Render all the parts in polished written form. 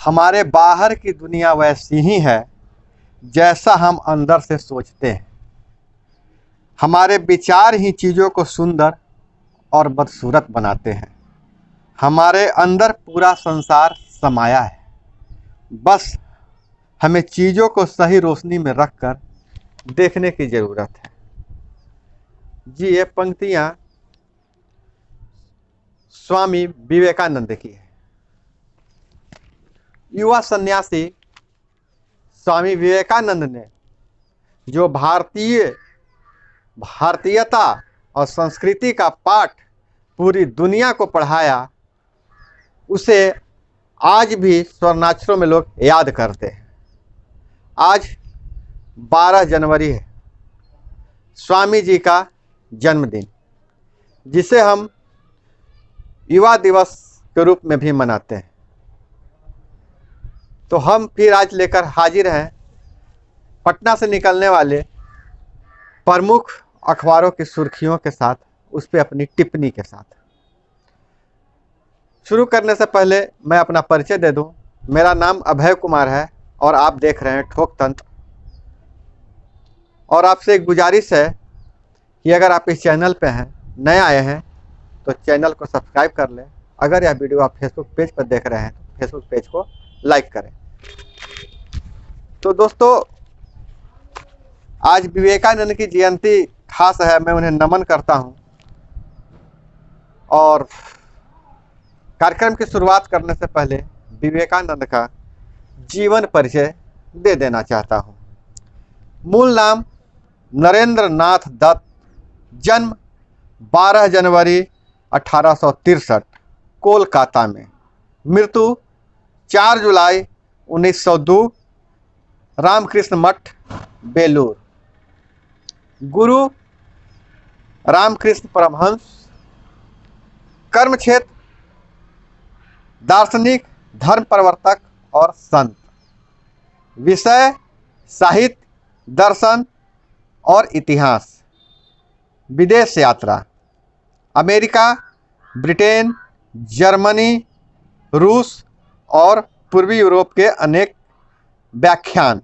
हमारे बाहर की दुनिया वैसी ही है जैसा हम अंदर से सोचते हैं। हमारे विचार ही चीज़ों को सुंदर और बदसूरत बनाते हैं। हमारे अंदर पूरा संसार समाया है, बस हमें चीज़ों को सही रोशनी में रखकर देखने की ज़रूरत है। जी, ये पंक्तियाँ स्वामी विवेकानंद की है। युवा सन्यासी स्वामी विवेकानंद ने जो भारतीयता और संस्कृति का पाठ पूरी दुनिया को पढ़ाया, उसे आज भी स्वर्णाक्षरों में लोग याद करते हैं। आज 12 जनवरी है, स्वामी जी का जन्मदिन, जिसे हम युवा दिवस के रूप में भी मनाते हैं। तो हम फिर आज लेकर हाजिर हैं पटना से निकलने वाले प्रमुख अखबारों की सुर्खियों के साथ, उस पर अपनी टिप्पणी के साथ। शुरू करने से पहले मैं अपना परिचय दे दूं। मेरा नाम अभय कुमार है और आप देख रहे हैं ठोक तंत्र। और आपसे एक गुजारिश है कि अगर आप इस चैनल पे हैं, नए आए हैं, तो चैनल को सब्सक्राइब कर लें। अगर यह वीडियो आप फेसबुक पेज पर देख रहे हैं तो फेसबुक पेज को लाइक करें। तो दोस्तों, आज विवेकानंद की जयंती खास है, मैं उन्हें नमन करता हूं। और कार्यक्रम की शुरुआत करने से पहले विवेकानंद का जीवन परिचय दे देना चाहता हूं। मूल नाम नरेंद्र नाथ दत्त, जन्म 12 जनवरी 1863 कोलकाता में, मृत्यु 4 जुलाई 1902 रामकृष्ण मठ, बेलूर। गुरु रामकृष्ण परमहंस, कर्म क्षेत्र दार्शनिक, धर्म प्रवर्तक और संत। विषय साहित्य, दर्शन और इतिहास। विदेश यात्रा, अमेरिका, ब्रिटेन, जर्मनी, रूस और पूर्वी यूरोप के अनेक व्याख्यान।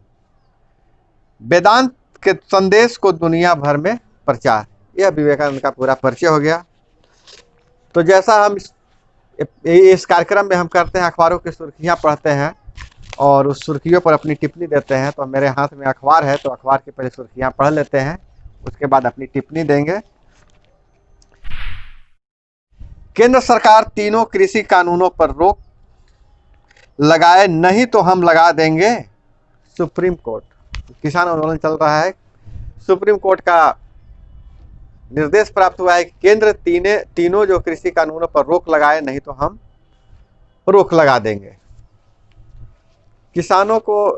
वेदांत के संदेश को दुनिया भर में प्रचार। यह विवेकानंद का पूरा परिचय हो गया। तो जैसा हम इस कार्यक्रम में हम करते हैं, अखबारों की सुर्खियां पढ़ते हैं और उस सुर्खियों पर अपनी टिप्पणी देते हैं। तो मेरे हाथ में अखबार है, तो अखबार की पहले सुर्खियां पढ़ लेते हैं, उसके बाद अपनी टिप्पणी देंगे। केंद्र सरकार तीनों कृषि कानूनों पर रोक लगाए, नहीं तो हम लगा देंगे। सुप्रीम कोर्ट, किसान आंदोलन चल रहा है। सुप्रीम कोर्ट का निर्देश प्राप्त हुआ है कि केंद्र तीनों जो कृषि कानूनों पर रोक लगाए, नहीं तो हम रोक लगा देंगे। किसानों को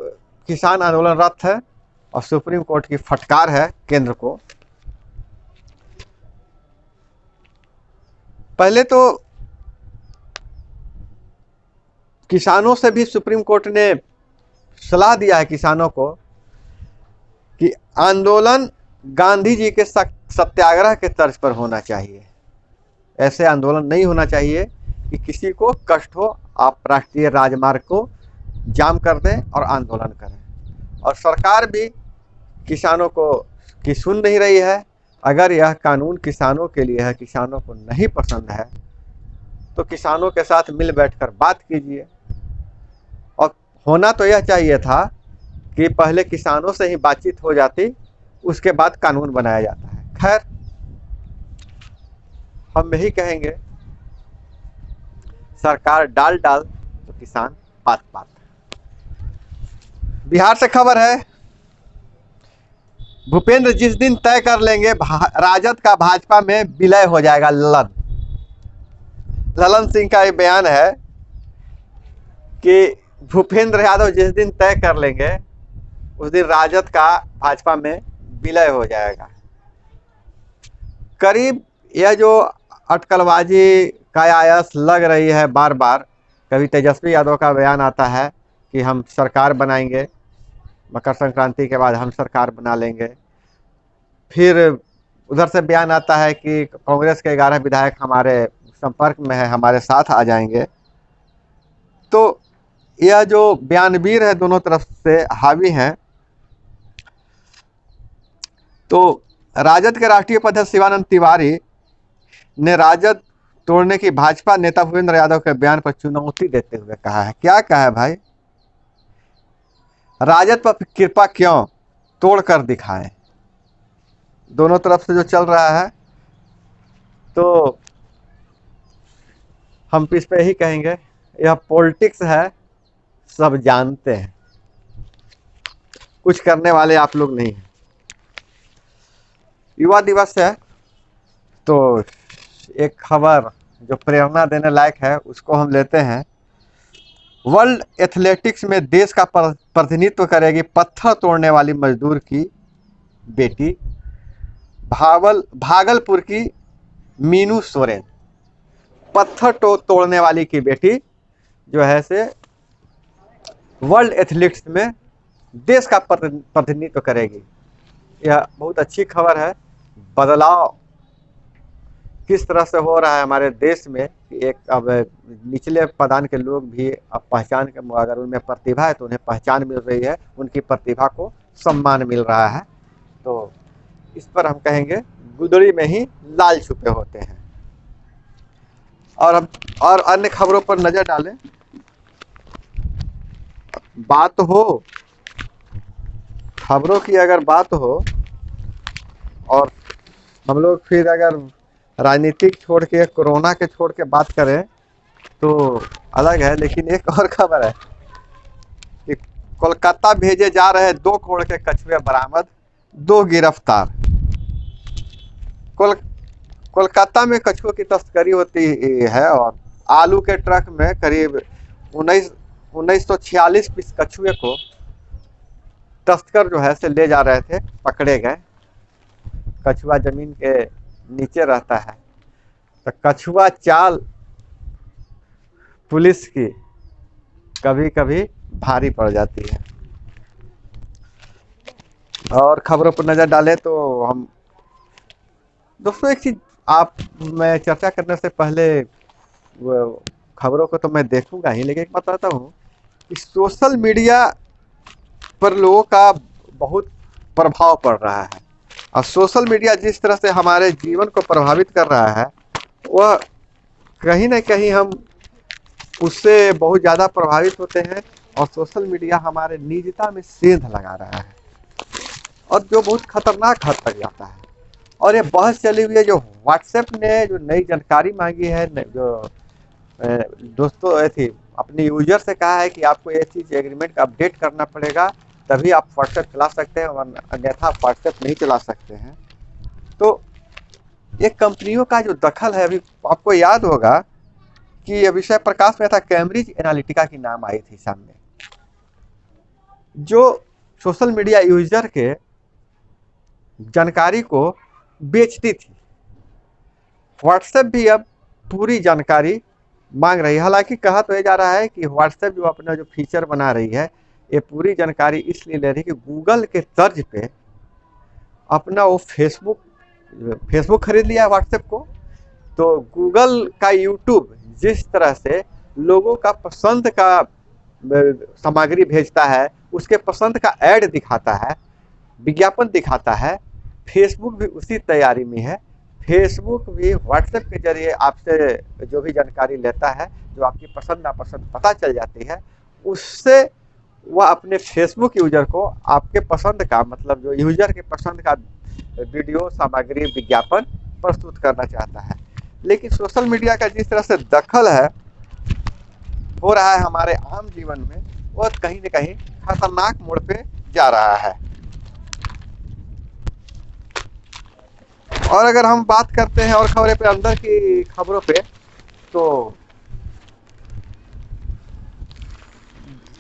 किसान आंदोलनरत है और सुप्रीम कोर्ट की फटकार है केंद्र को। पहले तो किसानों से भी सुप्रीम कोर्ट ने सलाह दिया है किसानों को कि आंदोलन गांधी जी के सत्याग्रह के तर्ज पर होना चाहिए। ऐसे आंदोलन नहीं होना चाहिए कि किसी को कष्ट हो, आप राष्ट्रीय राजमार्ग को जाम कर दें और आंदोलन करें। और सरकार भी किसानों की सुन नहीं रही है। अगर यह कानून किसानों के लिए है, किसानों को नहीं पसंद है, तो किसानों के साथ मिल बैठकर बात कीजिए। और होना तो यह चाहिए था कि पहले किसानों से ही बातचीत हो जाती, उसके बाद कानून बनाया जाता है। खैर, हम यही कहेंगे, सरकार डाल तो किसान पात। बिहार से खबर है, भूपेंद्र जिस दिन तय कर लेंगे राजद का भाजपा में विलय हो जाएगा। ललन सिंह का ये बयान है कि भूपेंद्र यादव जिस दिन तय कर लेंगे, उस दिन राजद का भाजपा में विलय हो जाएगा। करीब यह जो अटकलबाजी का आयास लग रही है बार बार, कभी तेजस्वी यादव का बयान आता है कि हम सरकार बनाएंगे, मकर संक्रांति के बाद हम सरकार बना लेंगे। फिर उधर से बयान आता है कि कांग्रेस के 11 विधायक हमारे संपर्क में है, हमारे साथ आ जाएंगे। तो यह जो बयानवीर है दोनों तरफ से हावी हैं। तो राजद के राष्ट्रीय उपाध्यक्ष शिवानंद तिवारी ने राजद तोड़ने की भाजपा नेता भूपेंद्र यादव के बयान पर चुनौती देते हुए कहा है। क्या कहा है भाई? राजद पर कृपा क्यों, तोड़ कर दिखाएं। दोनों तरफ से जो चल रहा है, तो हम इस पे यही कहेंगे, यह पॉलिटिक्स है, सब जानते हैं, कुछ करने वाले आप लोग नहीं हैं। युवा दिवस है, तो एक खबर जो प्रेरणा देने लायक है उसको हम लेते हैं। वर्ल्ड एथलेटिक्स में देश का प्रतिनिधित्व करेगी पत्थर तोड़ने वाली मजदूर की बेटी, भागलपुर की मीनू सोरेन। पत्थर तोड़ने वाली की बेटी जो है से वर्ल्ड एथलेटिक्स में देश का प्रतिनिधित्व करेगी। यह बहुत अच्छी खबर है। बदलाव किस तरह से हो रहा है हमारे देश में, एक अब निचले पदान के लोग भी अब पहचान के, अगर उनमें प्रतिभा है तो उन्हें पहचान मिल रही है, उनकी प्रतिभा को सम्मान मिल रहा है। तो इस पर हम कहेंगे गुदड़ी में ही लाल छुपे होते हैं। और हम और अन्य खबरों पर नजर डालें। बात हो खबरों की, अगर बात हो, और हम लोग फिर अगर राजनीतिक छोड़ के, कोरोना के छोड़ के बात करें तो अलग है। लेकिन एक और खबर है कि कोलकाता भेजे जा रहे 2 करोड़ के कछुए बरामद, 2 गिरफ्तार। कोलकाता में कछुओं की तस्करी होती है और आलू के ट्रक में करीब 1946 पीस कछुए को तस्कर जो है से ले जा रहे थे, पकड़े गए। कछुआ जमीन के नीचे रहता है, तो कछुआ चाल पुलिस की कभी कभी भारी पड़ जाती है। और खबरों पर नजर डालें तो हम दोस्तों, एक चीज मैं चर्चा करने से पहले, खबरों को तो मैं देखूंगा ही, लेकिन एक बताता हूँ कि सोशल मीडिया पर लोगों का बहुत प्रभाव पड़ रहा है। और सोशल मीडिया जिस तरह से हमारे जीवन को प्रभावित कर रहा है, वह कहीं ना कहीं हम उससे बहुत ज़्यादा प्रभावित होते हैं। और सोशल मीडिया हमारे निजता में सेंध लगा रहा है, और जो बहुत खतरनाक हद तक जाता है। और ये बहस चली हुई है, जो व्हाट्सएप ने जो नई जानकारी मांगी है, जो दोस्तों थी अपने यूजर से कहा है कि आपको ये चीज़ एग्रीमेंट का अपडेट करना पड़ेगा, तभी आप व्हाट्सएप चला सकते हैं, और अन्यथा आप व्हाट्सएप नहीं चला सकते हैं। तो ये कंपनियों का जो दखल है, अभी आपको याद होगा कि ये विषय प्रकाश में था, कैम्ब्रिज एनालिटिका की नाम आई थी सामने, जो सोशल मीडिया यूजर के जानकारी को बेचती थी। व्हाट्सएप भी अब पूरी जानकारी मांग रही है। हालांकि कहा तो ये जा रहा है कि व्हाट्सएप जो अपना जो फीचर बना रही है, ये पूरी जानकारी इसलिए ले रही है कि गूगल के तर्ज पे अपना वो फेसबुक खरीद लिया है व्हाट्सएप को। तो गूगल का यूट्यूब जिस तरह से लोगों का पसंद का सामग्री भेजता है, उसके पसंद का ऐड दिखाता है, विज्ञापन दिखाता है, फेसबुक भी उसी तैयारी में है। फेसबुक भी व्हाट्सएप के जरिए आपसे जो भी जानकारी लेता है, जो आपकी पसंद नापसंद पता चल जाती है, उससे वह अपने फेसबुक यूजर को आपके पसंद का, मतलब जो यूजर के पसंद का वीडियो, सामग्री, विज्ञापन प्रस्तुत करना चाहता है। लेकिन सोशल मीडिया का जिस तरह से दखल है हो रहा है हमारे आम जीवन में, वो कहीं न कहीं खतरनाक मोड़ पे जा रहा है। और अगर हम बात करते हैं और खबरें पे, अंदर की खबरों पे, तो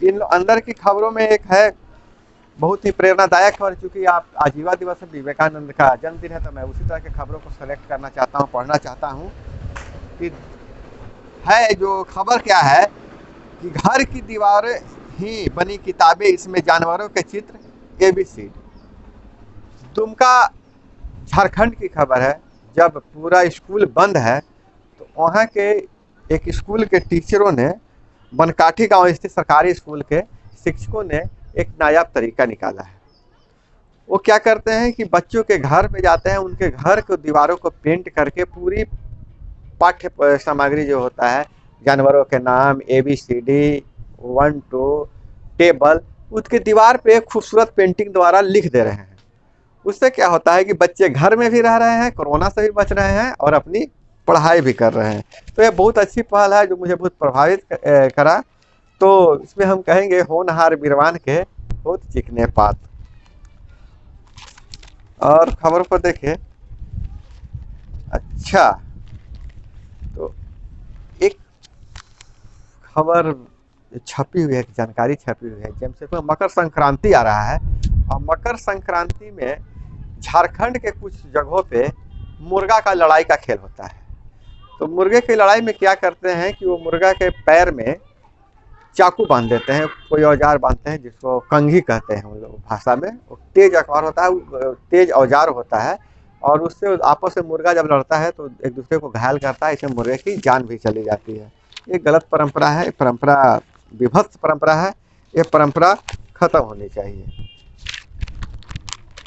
इन अंदर की खबरों में एक है बहुत ही प्रेरणादायक खबर। चूंकि आप आज युवा दिवस है, विवेकानंद का जन्मदिन है, तो मैं उसी तरह के खबरों को सेलेक्ट करना चाहता हूँ, पढ़ना चाहता हूँ कि है जो खबर क्या है कि घर की दीवारें ही बनी किताबें, इसमें जानवरों के चित्र ABC। दुमका झारखंड की खबर है। जब पूरा स्कूल बंद है तो वहाँ के एक स्कूल के टीचरों ने बनकाठी गांव स्थित सरकारी स्कूल के शिक्षकों ने एक नायाब तरीका निकाला है। वो क्या करते हैं कि बच्चों के घर पे जाते हैं, उनके घर को दीवारों को पेंट करके पूरी पाठ्य सामग्री जो होता है, जानवरों के नाम, ABCD 1 2 टेबल, उसके दीवार पे खूबसूरत पेंटिंग द्वारा लिख दे रहे हैं। उससे क्या होता है कि बच्चे घर में भी रह रहे हैं, कोरोना से भी बच रहे हैं और अपनी पढ़ाई भी कर रहे हैं। तो ये बहुत अच्छी पहल है जो मुझे बहुत प्रभावित करा। तो इसमें हम कहेंगे होनहार बीरवान के होत चिकने पात। और खबर को देखें। अच्छा, तो एक खबर छपी हुई है, जानकारी छपी हुई है जैसे मकर संक्रांति आ रहा है और मकर संक्रांति में झारखंड के कुछ जगहों पे मुर्गा का लड़ाई का खेल होता है। तो मुर्गे की लड़ाई में क्या करते हैं कि वो मुर्गा के पैर में चाकू बांध देते हैं, कोई औजार बांधते हैं जिसको कंघी कहते हैं हम लोग भाषा में। वो तेज अखबार होता है, तेज औजार होता है और उससे आपस में मुर्गा जब लड़ता है तो एक दूसरे को घायल करता है, इसमें मुर्गे की जान भी चली जाती है। ये गलत परंपरा है, परंपरा विभत्स परंपरा है, ये परंपरा खत्म होनी चाहिए।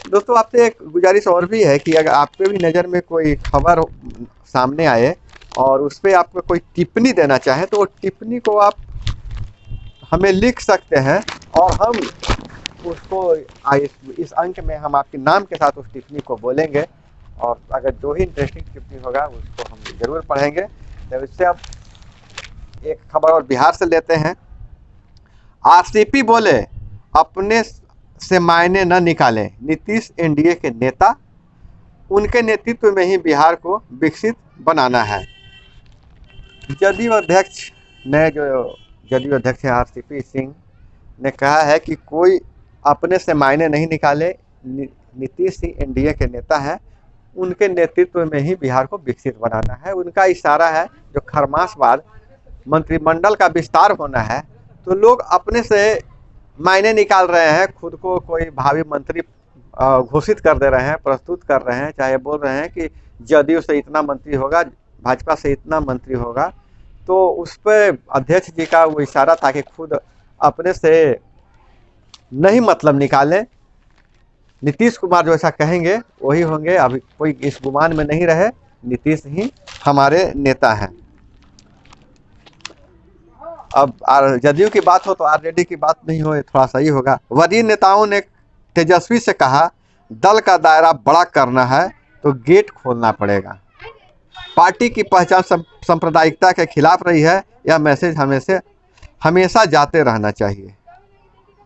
दोस्तों, आपसे एक गुजारिश और भी है कि अगर आपके भी नज़र में कोई खबर सामने आए और उस पर आपको कोई टिप्पणी देना चाहें तो वो टिप्पणी को आप हमें लिख सकते हैं और हम उसको इस अंक में हम आपके नाम के साथ उस टिप्पणी को बोलेंगे और अगर जो ही इंटरेस्टिंग टिप्पणी होगा उसको हम जरूर पढ़ेंगे। तो इससे अब एक खबर और बिहार से लेते हैं। RCP बोले अपने से मायने न निकालें, नीतीश NDA के नेता, उनके नेतृत्व में ही बिहार को विकसित बनाना है। जदयू अध्यक्ष ने जो जदयू अध्यक्ष RCP सिंह ने कहा है कि कोई अपने से मायने नहीं निकाले, नीतीश ही NDA के नेता है, उनके नेतृत्व में ही बिहार को विकसित बनाना है। उनका इशारा है जो खरमास बाद मंत्रिमंडल का विस्तार होना है तो लोग अपने से मायने निकाल रहे हैं, खुद को कोई भावी मंत्री घोषित कर दे रहे हैं, प्रस्तुत कर रहे हैं, चाहे बोल रहे हैं कि जदयू से इतना मंत्री होगा, भाजपा से इतना मंत्री होगा। तो उस पर अध्यक्ष जी का वो इशारा था कि खुद अपने से नहीं मतलब निकालें, नीतीश कुमार जो ऐसा कहेंगे वही होंगे। अभी कोई इस गुमान में नहीं रहे, नीतीश ही हमारे नेता हैं। अब जदयू की बात हो तो RJD की बात नहीं हो, थोड़ा सही होगा। वरीय नेताओं ने तेजस्वी से कहा दल का दायरा बड़ा करना है तो गेट खोलना पड़ेगा। पार्टी की पहचान सांप्रदायिकता के खिलाफ रही है, यह मैसेज हमेशा जाते रहना चाहिए।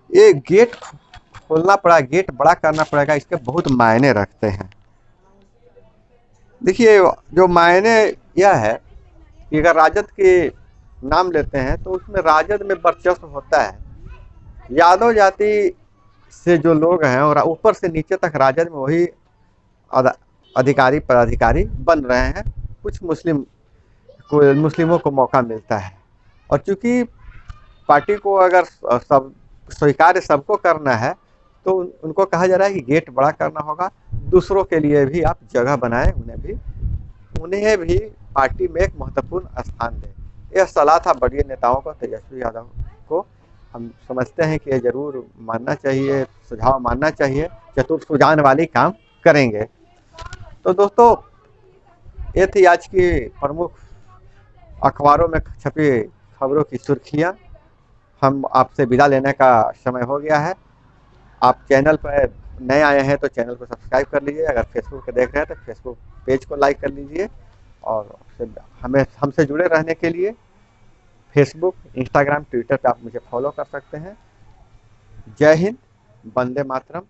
ये गेट खोलना पड़ा, गेट बड़ा करना पड़ेगा, इसके बहुत मायने रखते हैं। देखिए, जो मायने यह है कि अगर राजद के नाम लेते हैं तो उसमें राजद में वर्चस्व होता है। यादव जाति से जो लोग हैं और ऊपर से नीचे तक राजद में वही अधिकारी पदाधिकारी बन रहे हैं। कुछ मुस्लिमों को मौका मिलता है और चूंकि पार्टी को अगर सब स्वीकार्य सबको करना है तो उनको कहा जा रहा है कि गेट बड़ा करना होगा। दूसरों के लिए भी आप जगह बनाएं, उन्हें भी पार्टी में एक महत्वपूर्ण स्थान दें। यह सलाह था बड़े नेताओं को, तेजस्वी यादव को। हम समझते हैं कि ये जरूर मानना चाहिए, सुझाव मानना चाहिए, चतुर सुजान वाली काम करेंगे। तो दोस्तों, ये थी आज की प्रमुख अखबारों में छपी खबरों की सुर्खियाँ। हम आपसे विदा लेने का समय हो गया है। आप चैनल पर नए आए हैं तो चैनल को सब्सक्राइब कर लीजिए। अगर फेसबुक पे देख रहे हैं तो फेसबुक पेज को लाइक कर लीजिए और हमसे जुड़े रहने के लिए फेसबुक, इंस्टाग्राम, ट्विटर पे आप मुझे फॉलो कर सकते हैं। जय हिंद, वंदे मातरम।